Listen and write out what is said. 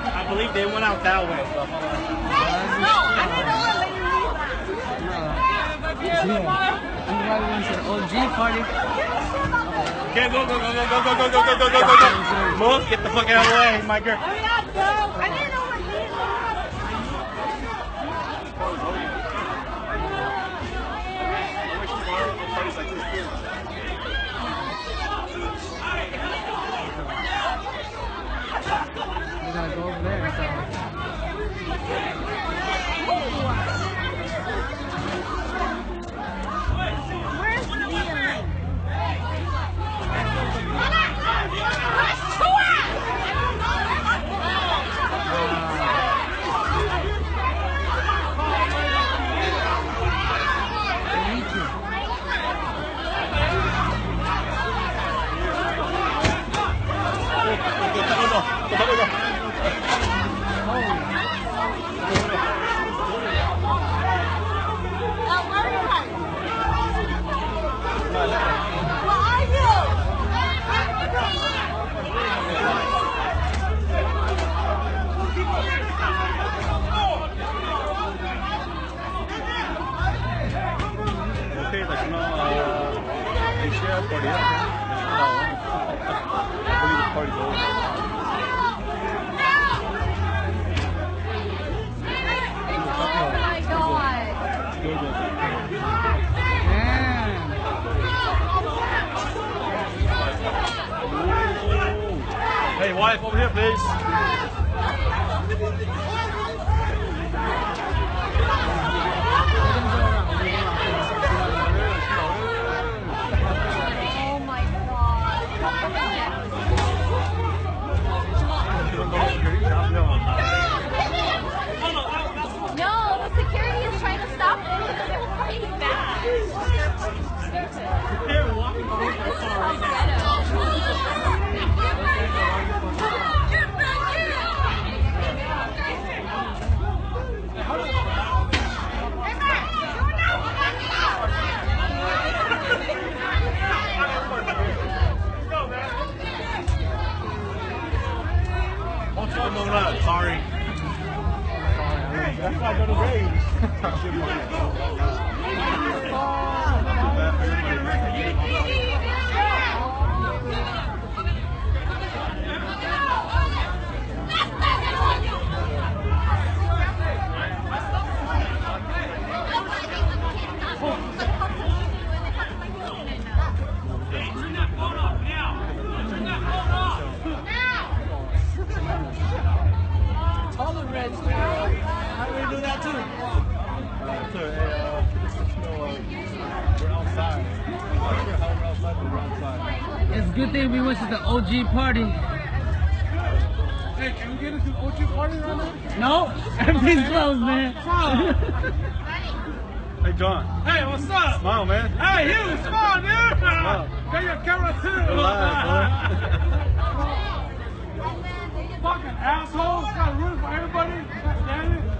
I believe they went out that way. So hold on. No, I didn't know what lady was. Everybody wants an OG party. Okay, go. Move, get the fuck out of the way, my girl. Hurry up, bro. I didn't know what lady We gotta go over there. So. Where's the Hey, wife, over here, please. Oh my god. No, the security is trying to stop them because they were fighting back. They're walking over the car right now. Sorry. That's why I go to range. How do we do that too? We're outside. It's a good thing we went to the OG party. Hey, can we get into the OG party right now? No, everything's closed, man. Hey, John. Hey, what's up? Smile, man. Hey, you, smile, dude. Smile. Get your camera too. Relax, Fucking assholes. Got room for everybody. God damn it.